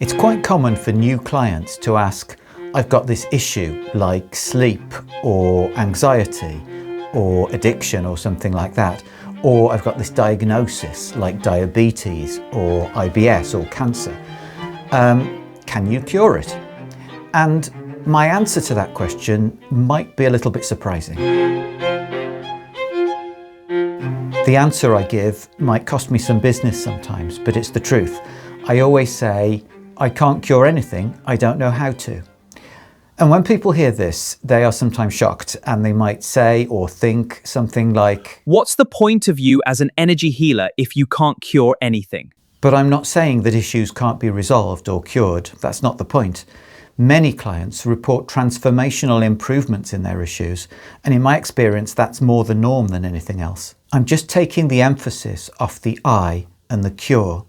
It's quite common for new clients to ask, I've got this issue like sleep or anxiety or addiction or something like that, or I've got this diagnosis like diabetes or IBS or cancer. Can you cure it? And my answer to that question might be a little bit surprising. The answer I give might cost me some business sometimes, but it's the truth. I always say, I can't cure anything, I don't know how to. And when people hear this, they are sometimes shocked and they might say or think something like, what's the point of you as an energy healer if you can't cure anything? But I'm not saying that issues can't be resolved or cured. That's not the point. Many clients report transformational improvements in their issues, and in my experience, that's more the norm than anything else. I'm just taking the emphasis off the I and the cure,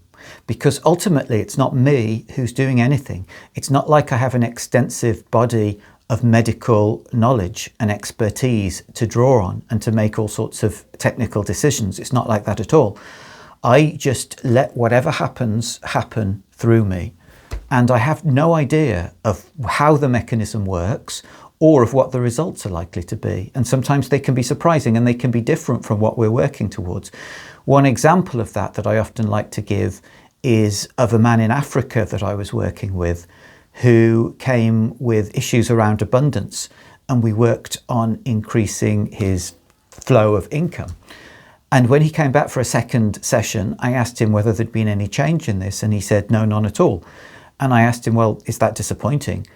because ultimately it's not me who's doing anything. It's not like I have an extensive body of medical knowledge and expertise to draw on and to make all sorts of technical decisions. It's not like that at all. I just let whatever happens happen through me. And I have no idea of how the mechanism works or of what the results are likely to be. And sometimes they can be surprising and they can be different from what we're working towards. One example of that I often like to give is of a man in Africa that I was working with who came with issues around abundance, and we worked on increasing his flow of income. And when he came back for a second session, I asked him whether there'd been any change in this, and he said, no, none at all. And I asked him, well, is that disappointing?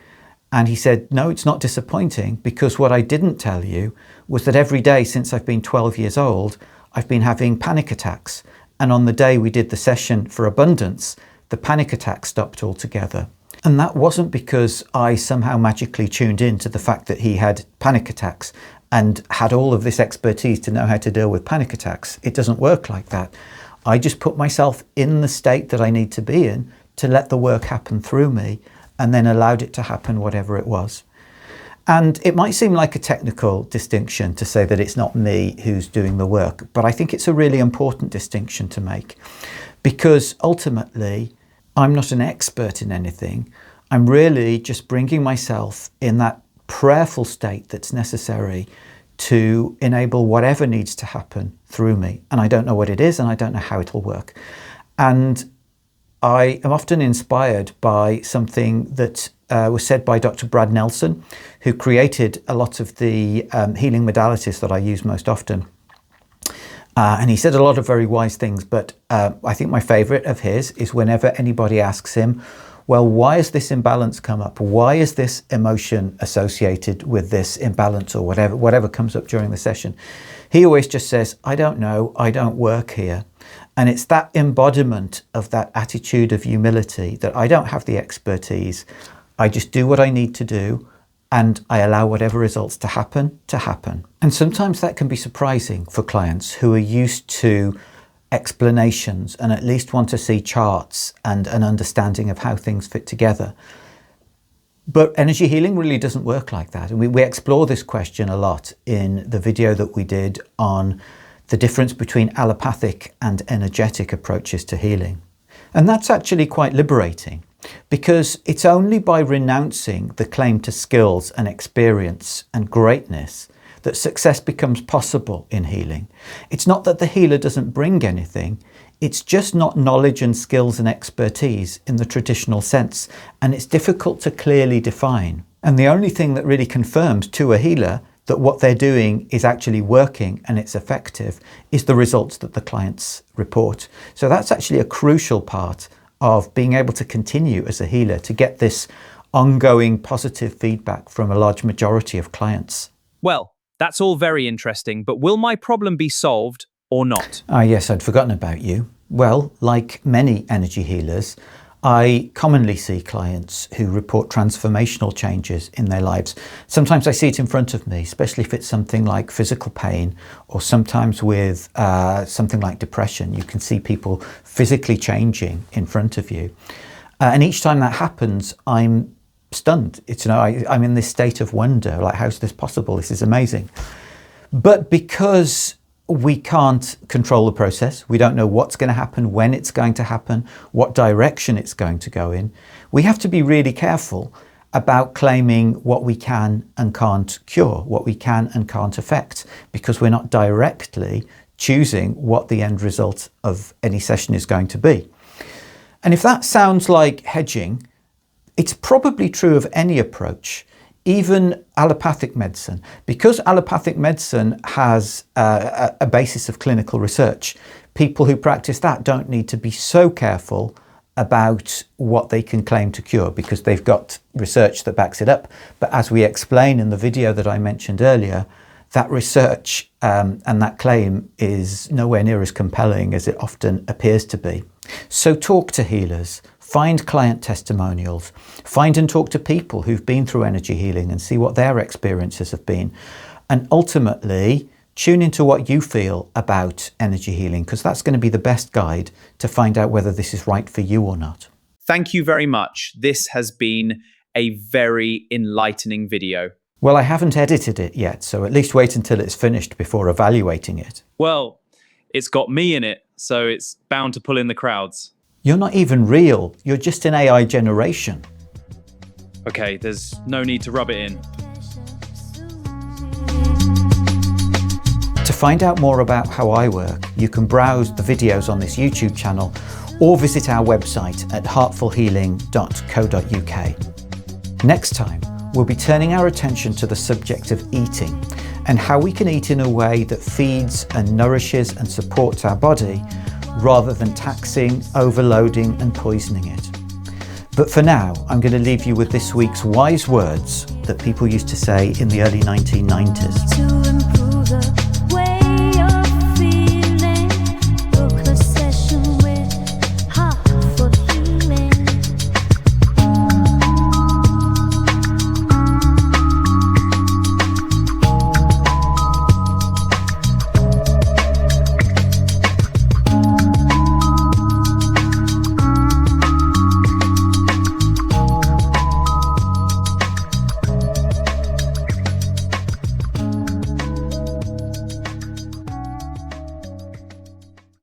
And he said, no, it's not disappointing, because what I didn't tell you was that every day since I've been 12 years old, I've been having panic attacks. And on the day we did the session for abundance, the panic attack stopped altogether. And that wasn't because I somehow magically tuned in to the fact that he had panic attacks and had all of this expertise to know how to deal with panic attacks. It doesn't work like that. I just put myself in the state that I need to be in to let the work happen through me, and then allowed it to happen whatever it was. And it might seem like a technical distinction to say that it's not me who's doing the work, but I think it's a really important distinction to make, because ultimately I'm not an expert in anything. I'm really just bringing myself in that prayerful state that's necessary to enable whatever needs to happen through me. And I don't know what it is, and I don't know how it'll work. And I am often inspired by something that was said by Dr. Brad Nelson, who created a lot of the healing modalities that I use most often. And he said a lot of very wise things, but I think my favorite of his is whenever anybody asks him, well, why has this imbalance come up? Why is this emotion associated with this imbalance, or whatever comes up during the session? He always just says, I don't know, I don't work here. And it's that embodiment of that attitude of humility that I don't have the expertise. I just do what I need to do, and I allow whatever results to happen. And sometimes that can be surprising for clients who are used to explanations and at least want to see charts and an understanding of how things fit together. But energy healing really doesn't work like that. And we explore this question a lot in the video that we did on the difference between allopathic and energetic approaches to healing. And that's actually quite liberating, because it's only by renouncing the claim to skills and experience and greatness that success becomes possible in healing. It's not that the healer doesn't bring anything, it's just not knowledge and skills and expertise in the traditional sense, and it's difficult to clearly define. And the only thing that really confirms to a healer that what they're doing is actually working and it's effective is the results that the clients report. So that's actually a crucial part of being able to continue as a healer, to get this ongoing positive feedback from a large majority of clients. Well, that's all very interesting, but will my problem be solved or not? Yes, I'd forgotten about you. Well, like many energy healers, I commonly see clients who report transformational changes in their lives. Sometimes I see it in front of me, especially if it's something like physical pain, or sometimes with something like depression. You can see people physically changing in front of you. And each time that happens, I'm stunned. I'm in this state of wonder, like, how's this possible? This is amazing. But because we can't control the process. We don't know what's going to happen, when it's going to happen, what direction it's going to go in. We have to be really careful about claiming what we can and can't cure, what we can and can't affect, because we're not directly choosing what the end result of any session is going to be. And if that sounds like hedging, it's probably true of any approach, even allopathic medicine. Because allopathic medicine has a basis of clinical research, people who practice that don't need to be so careful about what they can claim to cure because they've got research that backs it up. But as we explain in the video that I mentioned earlier, that research and that claim is nowhere near as compelling as it often appears to be. So talk to healers, find client testimonials, find and talk to people who've been through energy healing and see what their experiences have been. And ultimately, tune into what you feel about energy healing, because that's going to be the best guide to find out whether this is right for you or not. Thank you very much. This has been a very enlightening video. Well, I haven't edited it yet, so at least wait until it's finished before evaluating it. Well, it's got me in it, so it's bound to pull in the crowds. You're not even real. You're just an AI generation. Okay, there's no need to rub it in. To find out more about how I work, you can browse the videos on this YouTube channel or visit our website at heartfulhealing.co.uk. Next time, we'll be turning our attention to the subject of eating and how we can eat in a way that feeds and nourishes and supports our body rather than taxing, overloading and poisoning it. But for now, I'm going to leave you with this week's wise words that people used to say in the early 1990s.